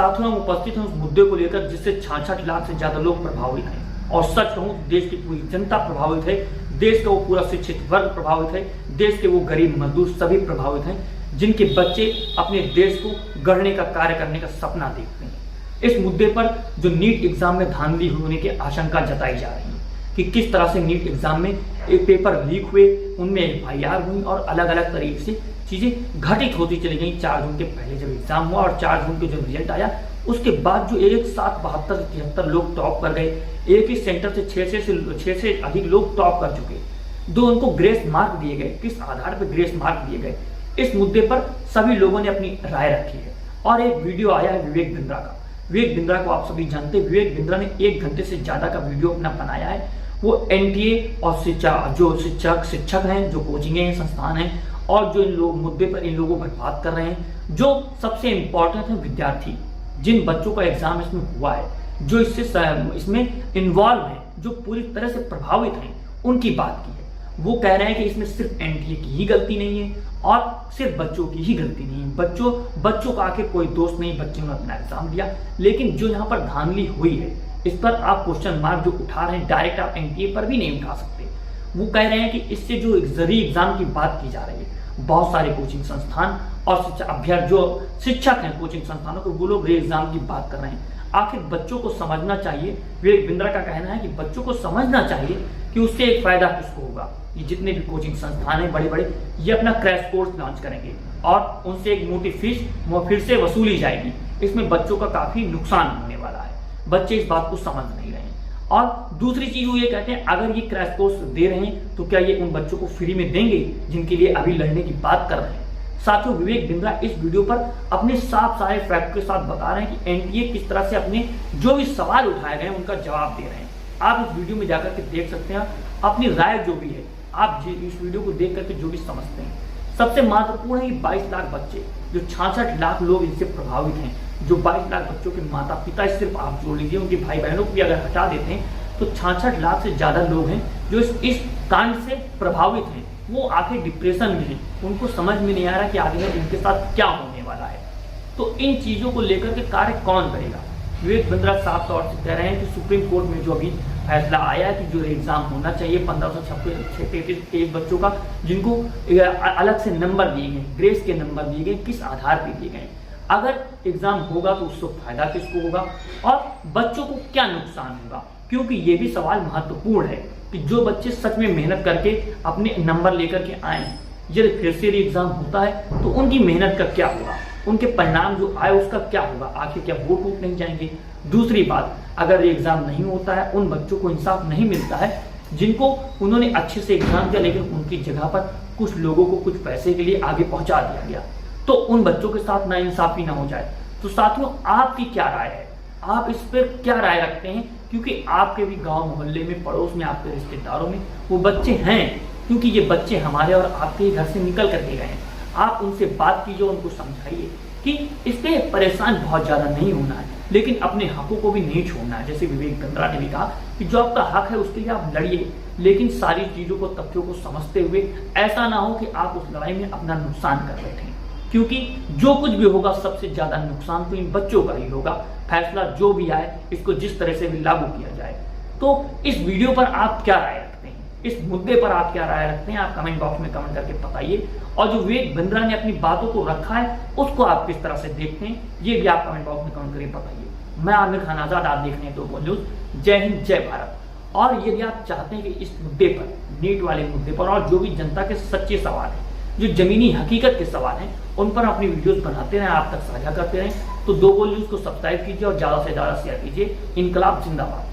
साथियों हम उपस्थित हैं उस मुद्दे को लेकर जिससे 66 लाख से ज्यादा लोग प्रभावित हैं। और सच कहूं देश की पूरी जनता प्रभावित है, देश का वो पूरा शिक्षित वर्ग प्रभावित है, देश के वो गरीब मजदूर सभी प्रभावित हैं, जिनके बच्चे अपने देश को गढ़ने का कार्य करने का सपना देखते हैं। इस मुद्दे पर जो नीट एग्जाम में धांधली होने की आशंका जताई जा रही है कि किस तरह से नीट एग्जाम में एक पेपर लीक हुए, उनमें FIR हुई और अलग अलग तरीके से चीजें घटित होती चली गई। 4 जून के पहले जब एग्जाम हुआ और 4 जून के जब रिजल्ट आया उसके बाद जो एक साथ 72-73 लोग टॉप कर गए, एक ही सेंटर से 6 से अधिक लोग टॉप कर चुके, दो उनको ग्रेस मार्क दिए गए। किस आधार पर ग्रेस मार्क दिए गए, इस मुद्दे पर सभी लोगों ने अपनी राय रखी है। और एक वीडियो आया है विवेक बिंद्रा का। विवेक बिंद्रा को आप सभी जानते हैं, विवेक बिंद्रा ने 1 घंटे से ज्यादा का वीडियो अपना बनाया है। वो NTA और जो शिक्षक हैं, जो कोचिंगें संस्थान हैं और जो इन लोग मुद्दे पर इन लोगों पर बात कर रहे हैं, जो सबसे इंपॉर्टेंट है विद्यार्थी, जिन बच्चों का एग्जाम इसमें हुआ है, जो इसमें इन्वॉल्व है, जो पूरी तरह से प्रभावित हैं, उनकी बात की है। वो कह रहे हैं कि इसमें सिर्फ NTA की ही गलती नहीं है और सिर्फ बच्चों की ही गलती नहीं है। बच्चों का आखिर कोई दोष नहीं, बच्चों ने अपना एग्जाम दिया, लेकिन जो यहाँ पर धांधली हुई है इस पर आप क्वेश्चन मार्क जो उठा रहे हैं, डायरेक्ट आप NTA पर भी नहीं उठा सकते। वो कह रहे हैं कि इससे जो री एग्जाम की बात की जा रही है, बहुत सारे कोचिंग संस्थान और जो शिक्षक हैं कोचिंग संस्थानों को, वो लोग री एग्जाम की बात कर रहे हैं। आखिर बच्चों को समझना चाहिए, विवेक बिंद्रा का कहना है कि बच्चों को समझना चाहिए कि उससे एक फायदा किसको होगा। ये जितने भी कोचिंग संस्थान हैं बड़े बड़े, ये अपना क्रैश कोर्स लॉन्च करेंगे और उनसे एक मोटी फीस फिर से वसूली जाएगी। इसमें बच्चों का काफी नुकसान होने वाला है, बच्चे इस बात को समझ नहीं रहे हैं। और दूसरी चीज वो ये कहते हैं, अगर ये क्रैश कोर्स दे रहे हैं तो क्या ये उन बच्चों को फ्री में देंगे जिनके लिए अभी लड़ने की बात कर रहे हैं। साथियों, विवेक बिंद्रा इस वीडियो पर अपने साफ सारे फैक्ट के साथ बता रहे हैं कि NTA किस तरह से अपने जो भी सवाल उठाए गए उनका जवाब दे रहे हैं। आप इस वीडियो में जाकर के देख सकते हैं, अपनी राय जो भी है आप इस वीडियो को देख करके जो भी समझते हैं। सबसे महत्वपूर्ण है कि 22 लाख बच्चे, जो 66 लाख लोग इनसे प्रभावित हैं, जो 22 लाख बच्चों के माता पिता, सिर्फ आप जोड़ लीजिए, उनके भाई बहनों को भी अगर हटा देते हैं तो 66 लाख से ज्यादा लोग हैं जो इस कांड से प्रभावित हैं। वो आखिर डिप्रेशन में हैं, उनको समझ में नहीं आ रहा कि आगे इनके साथ क्या होने वाला है। तो इन चीजों को लेकर के कार्य कौन करेगा। विवेक बिंद्रा साफ तौर से कह रहे हैं कि सुप्रीम कोर्ट में जो अभी फैसला आया है कि जो एग्जाम होना चाहिए 1533 बच्चों का, जिनको अलग से नंबर दिए गए, ग्रेस के नंबर दिए गए, किस आधार पर दिए गए, अगर एग्जाम होगा तो उससे फायदा किसको होगा और बच्चों को क्या नुकसान होगा। क्योंकि ये भी सवाल महत्वपूर्ण है कि जो बच्चे सच में मेहनत करके अपने नंबर लेकर के आए, यदि फिर से एग्जाम होता है तो उनकी मेहनत का क्या होगा, उनके परिणाम जो आए उसका क्या होगा, आखिर क्या वो टूट नहीं जाएंगे। दूसरी बात, अगर एग्जाम नहीं होता है, उन बच्चों को इंसाफ नहीं मिलता है जिनको उन्होंने अच्छे से एग्जाम दिया, लेकिन उनकी जगह पर कुछ लोगों को कुछ पैसे के लिए आगे पहुंचा दिया गया, तो उन बच्चों के साथ ना इंसाफी ना हो जाए। तो साथियों, आपकी क्या राय है, आप इस पर क्या राय रखते हैं। क्योंकि आपके भी गांव मोहल्ले में, पड़ोस में, आपके रिश्तेदारों में वो बच्चे हैं, क्योंकि ये बच्चे हमारे और आपके ही घर से निकल करके गए हैं। आप उनसे बात कीजिए, उनको समझाइए कि इस पे परेशान बहुत ज्यादा नहीं होना है, लेकिन अपने हकों को भी नहीं छोड़ना है। जैसे विवेक बिंद्रा ने भी कहा कि जो आपका हक है उसके लिए आप लड़िए, लेकिन सारी चीजों को, तथ्यों को समझते हुए ऐसा ना हो कि आप उस लड़ाई में अपना नुकसान कर बैठे, क्योंकि जो कुछ भी होगा सबसे ज्यादा नुकसान तो इन बच्चों का ही होगा। फैसला जो भी आए इसको जिस तरह से भी लागू किया जाए। तो इस वीडियो पर आप क्या राय रखते हैं, इस मुद्दे पर आप क्या राय रखते हैं, आप कमेंट बॉक्स में कमेंट करके बताइए। और जो विवेक बिंद्रा ने अपनी बातों को रखा है उसको आप किस तरह से देखते हैं, ये भी आप कमेंट बॉक्स में कमेंट करके बताइए। मैं आमिर खान आजाद, आप देख रहे हैं 2 बोल न्यूज। जय हिंद, जय भारत। और यदि आप चाहते हैं कि इस मुद्दे पर, नीट वाले मुद्दे पर, और जो भी जनता के सच्चे सवाल है, जो जमीनी हकीकत के सवाल हैं, उन पर अपनी वीडियोस बनाते रहें, आप तक साझा करते रहें, तो 2 बोल न्यूज को सब्सक्राइब कीजिए और ज्यादा से ज्यादा शेयर कीजिए। इनकलाब जिंदाबाद।